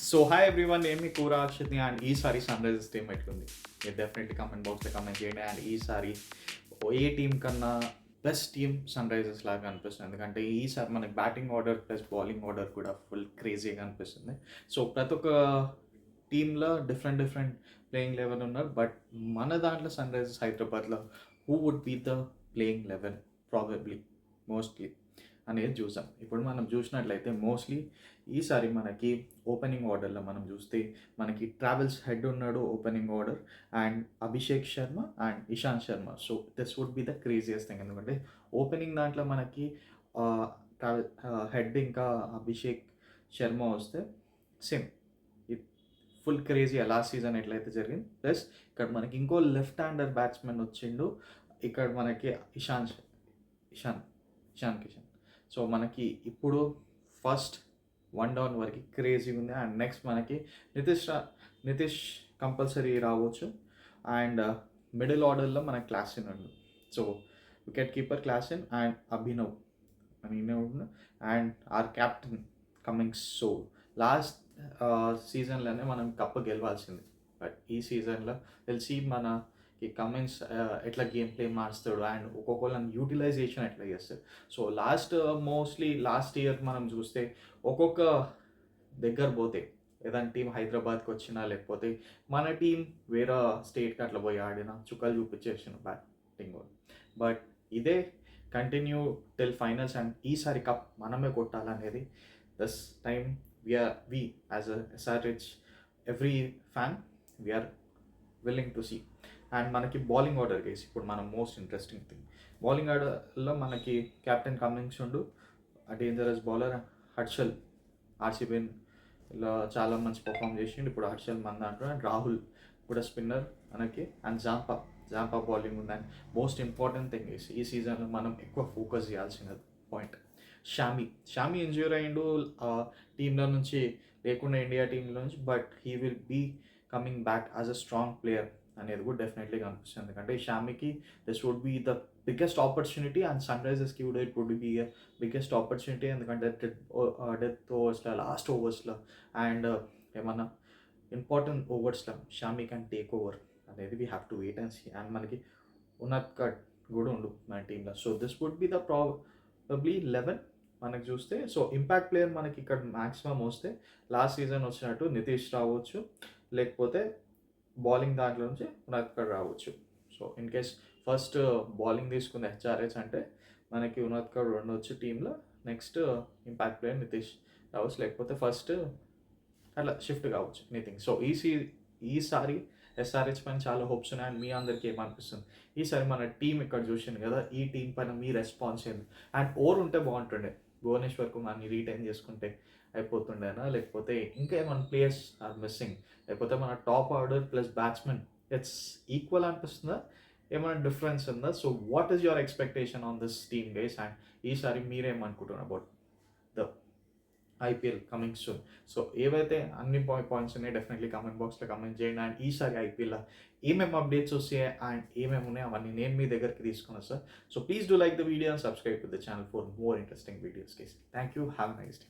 So hi everyone, నేను మీ కూర అక్షిత్ని. అండ్ ఈసారి సన్ రైజర్స్ టీమ్ ఎట్లుంది మీరు డెఫినెట్లీ కామెంట్ బాక్స్లో కామెంట్ చేయండి. అండ్ ఈసారి ఏ టీం కన్నా బెస్ట్ టీమ్ సన్ రైజర్స్ లాగా అనిపిస్తుంది, ఎందుకంటే ఈసారి మనకి batting order plus bowling order కూడా ఫుల్ క్రేజీగా అనిపిస్తుంది. సో ప్రతి ఒక్క టీంలో డిఫరెంట్ డిఫరెంట్ ప్లేయింగ్ లెవెన్ ఉన్నారు, బట్ మన దాంట్లో సన్ రైజర్స్ హైదరాబాద్లో who would be the playing eleven probably mostly అనేది చూసాం. ఇప్పుడు మనం చూసినట్లయితే మోస్ట్లీ ఈసారి మనకి ఓపెనింగ్ ఆర్డర్లో మనం చూస్తే మనకి ట్రావెల్స్ హెడ్ ఉన్నాడు opening order, and Abhishek Sharma and Ishant Sharma. So this would be the craziest thing, ఎందుకంటే ఓపెనింగ్ దాంట్లో మనకి ట్రావెల్ హెడ్ ఇంకా అభిషేక్ శర్మ వస్తే same full crazy last season ఎట్లయితే జరిగింది. ప్లస్ ఇక్కడ మనకి ఇంకో లెఫ్ట్ హ్యాండర్ బ్యాట్స్మెన్ వచ్చిండు ఇక్కడ మనకి ఇషాన్ ఇషాన్ కిషన్. సో మనకి ఇప్పుడు ఫస్ట్ వన్ డౌన్ వరకు క్రేజీ ఉంది. అండ్ నెక్స్ట్ మనకి నితీష్ కంపల్సరీ రావచ్చు. అండ్ మిడిల్ ఆర్డర్లో మనకి క్లాసిన్ ఉంది. So wicket keeper Klaasen and Abhinav and our captain Cummins. So last సీజన్లోనే మనం కప్పు గెలవాల్సింది, బట్ ఈ సీజన్లో తెలిసి మనకి కమిన్స్ ఎట్లా గేమ్ ప్లే మారుస్తాడు అండ్ ఒక్కొక్కళ్ళని యూటిలైజేషన్ ఎట్లా చేస్తాడు. సో మోస్ట్లీ లాస్ట్ ఇయర్ మనం చూస్తే ఒక్కొక్క దగ్గర పోతే ఏదైనా టీం హైదరాబాద్కి వచ్చినా లేకపోతే మన టీం వేరే స్టేట్కి అట్లా పోయి ఆడినా చుక్కలు చూపించేసిన బ్యాటింగ్. బట్ ఇదే కంటిన్యూ టిల్ ఫైనల్స్ అండ్ ఈసారి కప్ మనమే కొట్టాలనేది this time we as a SRH every fan we are willing to see. And మనకి బౌలింగ్ ఆర్డర్ కేసు ఇప్పుడు మనం మోస్ట్ ఇంట్రెస్టింగ్ థింగ్, బౌలింగ్ ఆర్డర్లో మనకి కెప్టెన్ కమిన్స్ ఉండు, డేంజరస్ బౌలర్ హర్షల్ ఆర్సీబీలో చాలా మంచి పర్ఫామ్ చేసిండు. ఇప్పుడు హర్షల్ మన దాంట్లో, అండ్ రాహుల్ కూడా స్పిన్నర్ మనకి, అండ్ జాంపా బౌలింగ్ ఉంది. అండ్ మోస్ట్ ఇంపార్టెంట్ థింగ్ ఈ సీజన్లో మనం ఎక్కువ ఫోకస్ చేయాల్సిన పాయింట్ షామీ ఇంజ్యూర్ అయ్యిండు టీంలో నుంచి, లేకుండా ఇండియా టీంలో నుంచి, but he will be coming back as a strong player అనేది కూడా డెఫినెట్లీ కనిపిస్తుంది. ఎందుకంటే షామీకి this would be the biggest opportunity and సన్ రైజర్స్కి కూడా it would be a biggest opportunity, ఎందుకంటే డెత్ ఓవర్స్లో లాస్ట్ ఓవర్స్లో అండ్ ఏమన్నా ఇంపార్టెంట్ ఓవర్స్లో షామీ క్యాన్ టేక్ ఓవర్ అనేది we have to wait and see. And మనకి ఉన్నత్ కట్ కూడా ఉండు మన టీంలో. So this would be the probably 11 మనకి చూస్తే. సో ఇంపాక్ట్ ప్లేయర్ మనకి ఇక్కడ మ్యాక్సిమం వస్తే లాస్ట్ సీజన్ వచ్చినట్టు నితీష్ రావచ్చు, లేకపోతే బౌలింగ్ దాంట్లో నుంచి ఉన్నత్కర్ రావచ్చు. So in case first bowling తీసుకుంది హెచ్ఆర్హెచ్ అంటే మనకి ఉన్నత్కర్ ఉండొచ్చు టీంలో, నెక్స్ట్ ఇంపాక్ట్ ప్లేయర్ నితీష్ రావచ్చు, లేకపోతే ఫస్ట్ అట్లా షిఫ్ట్ కావచ్చు ఎనీథింగ్. సో ఈసారి ఎస్ఆర్హెచ్ పైన చాలా హోప్స్ ఉన్నాయి. అండ్ మీ అందరికీ ఏమనిపిస్తుంది ఈసారి మన టీం ఇక్కడ చూసింది కదా, ఈ టీం పైన మీ రెస్పాన్స్ ఏంది? అండ్ ఓవర్ ఉంటే బాగుంటుండే, భువనేశ్వర్ కుమార్ని రీటైన్ చేసుకుంటే అయిపోతుండేనా, లేకపోతే ఇంకా ఏమైనా ప్లేయర్స్ ఆర్ మిస్సింగ్, లేకపోతే మన top order plus batsmen it's equal అనిపిస్తుందా, ఏమైనా డిఫరెన్స్ ఉందా? So what is your expectation on this team guys? And ఈసారి మీరేమనుకుంటున్నారు about the IPL coming soon? So ఏవైతే అన్ని పాయింట్స్ ఉన్నాయి డెఫినెట్లీ కామెంట్ బాక్స్లో కామెంట్ చేయండి. అండ్ ఈసారి ఐపీఎల్లో ఏమేమి అప్డేట్స్ వస్తాయి అండ్ ఏమేమి ఉన్నాయి అవన్నీ నేను మీ దగ్గరికి తీసుకుని వస్తాను. So please do like the video and subscribe to the channel for more interesting videos. Thank you, have a nice day.